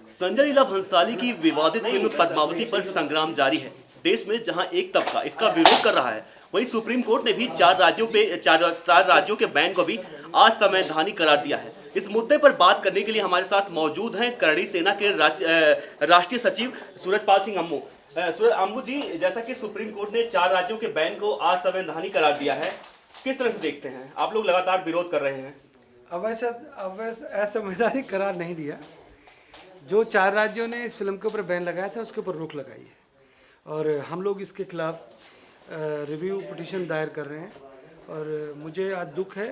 संजय लीला भंसाली की विवादित फिल्म पद्मावती पर संग्राम जारी है। देश में जहां एक तबका इसका विरोध कर रहा है, वहीं सुप्रीम कोर्ट ने भी चार राज्यों के बैन को भी आज संवैधानिक करार दिया है। इस मुद्दे पर बात करने के लिए हमारे साथ मौजूद हैं करणी सेना के राष्ट्रीय सचिव सूरजपाल सिंह अम्मू। अम्मू जी, जैसा कि सुप्रीम कोर्ट ने 4 राज्यों के बैन को आज संवैधानिक करार दिया है, किस तरह से देखते हैं? आप लोग लगातार विरोध कर रहे हैं। असंवैधानिक करार नहीं दिया। जो 4 राज्यों ने इस फिल्म के ऊपर बैन लगाया था उसके ऊपर रोक लगाई है और हम लोग इसके खिलाफ रिव्यू पिटीशन दायर कर रहे हैं। और मुझे आज दुख है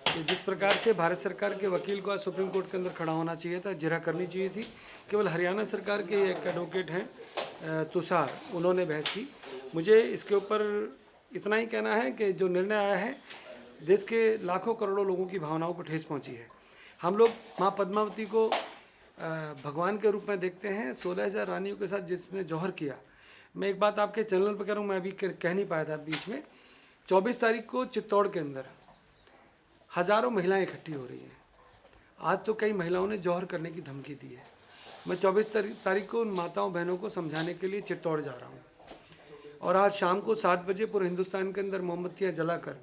कि जिस प्रकार से भारत सरकार के वकील को आज सुप्रीम कोर्ट के अंदर खड़ा होना चाहिए था, जिरह करनी चाहिए थी। केवल हरियाणा सरकार के एक एडवोकेट हैं तुषार, उन्होंने बहस की। मुझे इसके ऊपर इतना ही कहना है कि जो निर्णय आया है, देश के लाखों करोड़ों लोगों की भावनाओं को ठेस पहुंची है। हम लोग माँ पद्मावती को भगवान के रूप में देखते हैं। 16,000 रानियों के साथ जिसने जौहर किया। मैं एक बात आपके चैनल पर कह रहा हूँ, मैं अभी कह नहीं पाया था बीच में। 24 तारीख को चित्तौड़ के अंदर हज़ारों महिलाएं इकट्ठी हो रही हैं। आज तो कई महिलाओं ने जौहर करने की धमकी दी है। मैं 24 तारीख को उन माताओं बहनों को समझाने के लिए चित्तौड़ जा रहा हूँ और आज शाम को 7 बजे पूरे हिंदुस्तान के अंदर मोमबत्तियाँ जलाकर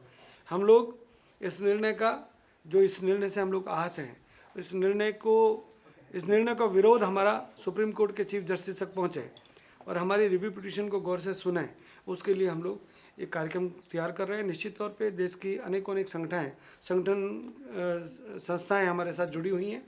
हम लोग इस निर्णय से हम लोग आहत हैं, इस निर्णय का विरोध हमारा सुप्रीम कोर्ट के चीफ जस्टिस तक पहुँचे और हमारी रिव्यू पिटीशन को गौर से सुने, उसके लिए हम लोग एक कार्यक्रम तैयार कर रहे हैं। निश्चित तौर पे देश की अनेक संस्थाएं हमारे साथ जुड़ी हुई हैं,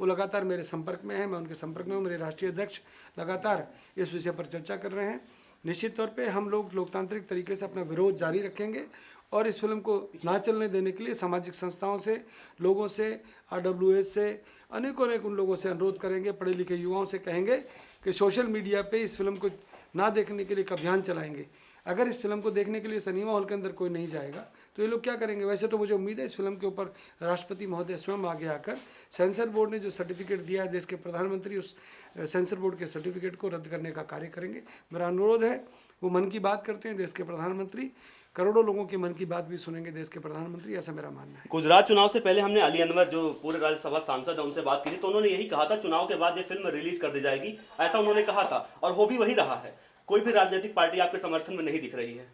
वो लगातार मेरे संपर्क में हैं, मैं उनके संपर्क में हूँ। मेरे राष्ट्रीय अध्यक्ष लगातार इस विषय पर चर्चा कर रहे हैं। निश्चित तौर पे हम लोग लोकतांत्रिक तरीके से अपना विरोध जारी रखेंगे और इस फिल्म को ना चलने देने के लिए सामाजिक संस्थाओं से, लोगों से, RWS से, अनेकों उन लोगों से अनुरोध करेंगे। पढ़े लिखे युवाओं से कहेंगे कि सोशल मीडिया पे इस फिल्म को ना देखने के लिए एक अभियान चलाएंगे। अगर इस फिल्म को देखने के लिए सिनेमा हॉल के अंदर कोई नहीं जाएगा तो ये लोग क्या करेंगे? वैसे तो मुझे उम्मीद है इस फिल्म के ऊपर राष्ट्रपति महोदय स्वयं आगे आकर सेंसर बोर्ड ने जो सर्टिफिकेट दिया है, देश के प्रधानमंत्री उस सेंसर बोर्ड के सर्टिफिकेट को रद्द करने का कार्य करेंगे। मेरा अनुरोध है, वो मन की बात करते हैं देश के प्रधानमंत्री, करोड़ों लोगों के मन की बात भी सुनेंगे देश के प्रधानमंत्री, ऐसा मेरा मानना है। गुजरात चुनाव से पहले हमने अली अनवर, जो पूरे राज्यसभा सांसद है, उनसे बात की थी, तो उन्होंने यही कहा था चुनाव के बाद ये फिल्म रिलीज कर दी जाएगी, ऐसा उन्होंने कहा था और हो भी वही रहा है। कोई भी राजनीतिक पार्टी आपके समर्थन में नहीं दिख रही है।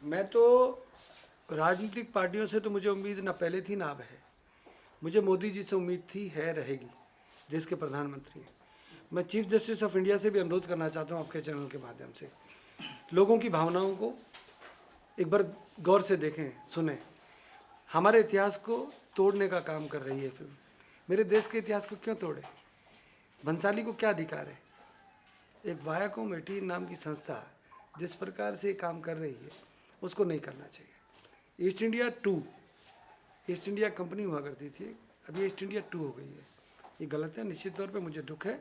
मैं तो राजनीतिक पार्टियों से तो मुझे उम्मीद ना पहले थी ना अब है। मुझे मोदी जी से उम्मीद थी, है, रहेगी। देश के प्रधानमंत्री हैं। मैं चीफ जस्टिस ऑफ इंडिया से भी अनुरोध करना चाहता हूँ आपके चैनल के माध्यम से, लोगों की भावनाओं को एक बार गौर से देखें, सुने। हमारे इतिहास को तोड़ने का काम कर रही है फिल्म। मेरे देश के इतिहास को क्यों तोड़े? भंसाली को क्या अधिकार है? एक वायाकॉम 18 नाम की संस्था जिस प्रकार से काम कर रही है, उसको नहीं करना चाहिए। ईस्ट इंडिया कंपनी हुआ करती थी, अभी ईस्ट इंडिया 2 हो गई है। ये गलत है। निश्चित तौर पे मुझे दुख है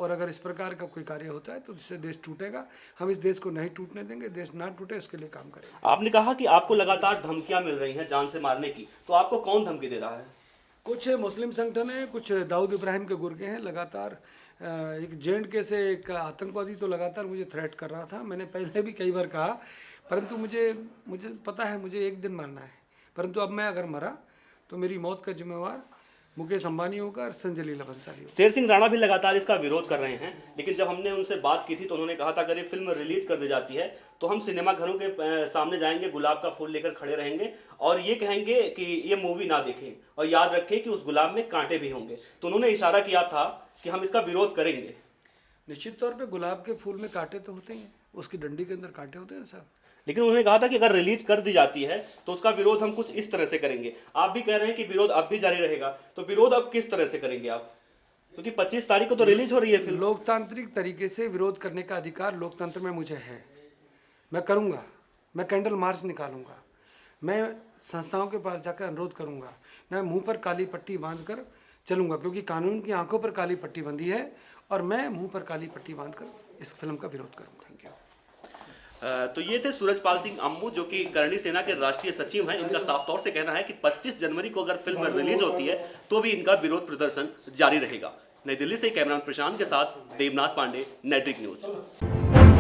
और अगर इस प्रकार का कोई कार्य होता है तो इससे देश टूटेगा। हम इस देश को नहीं टूटने देंगे, देश ना टूटे उसके लिए काम करेंगे। आपने कहा कि आपको लगातार धमकियां मिल रही हैं जान से मारने की, तो आपको कौन धमकी दे रहा है? कुछ मुस्लिम संगठन है, कुछ दाऊद इब्राहिम के गुर्गे हैं। लगातार एक JNK से एक आतंकवादी तो लगातार मुझे थ्रेट कर रहा था। मैंने पहले भी कई बार कहा, परंतु मुझे पता है मुझे एक दिन मरना है। परंतु अब मैं अगर मरा तो मेरी मौत का जिम्मेवार मुकेश अंबानी होगा और संजय लीला भंसाली होगा। शेर सिंह राणा भी लगातार इसका विरोध कर रहे हैं, लेकिन जब हमने उनसे बात की थी तो उन्होंने कहा था अगर ये फिल्म रिलीज कर दी जाती है तो हम सिनेमा घरों के सामने जाएंगे, गुलाब का फूल लेकर खड़े रहेंगे और ये कहेंगे कि ये मूवी ना देखें और याद रखें कि उस गुलाब में कांटे भी होंगे। तो उन्होंने इशारा किया था कि हम इसका विरोध करेंगे। निश्चित तौर पे गुलाब के फूल में कांटे तो होते ही हैं, उसकी डंडी के अंदर कांटे होते हैं साहब। लेकिन उन्होंने कहा था कि अगर रिलीज कर दी जाती है तो उसका विरोध हम कुछ इस तरह से करेंगे। आप भी कह रहे हैं कि विरोध अब भी जारी रहेगा, तो विरोध अब किस तरह से करेंगे आप? क्योंकि 25 तारीख को तो रिलीज हो रही है फिल्म। लोकतांत्रिक तरीके से विरोध करने का अधिकार लोकतंत्र में मुझे है, मैं करूँगा। मैं कैंडल मार्च निकालूंगा, मैं संस्थाओं के पास जाकर अनुरोध करूँगा, मैं मुंह पर काली पट्टी बांधकर चलूँगा, क्योंकि कानून की आंखों पर काली पट्टी बंधी है और मैं मुंह पर काली पट्टी बांधकर इस फिल्म का विरोध करूँगा। Thank you. तो ये थे सूरजपाल सिंह अम्मू, जो कि करणी सेना के राष्ट्रीय सचिव हैं। इनका साफ तौर से कहना है कि 25 जनवरी को अगर फिल्म रिलीज होती है तो भी इनका विरोध प्रदर्शन जारी रहेगा। नई दिल्ली से कैमरामैन प्रशांत के साथ देवनाथ पांडे, नेट्रिक न्यूज।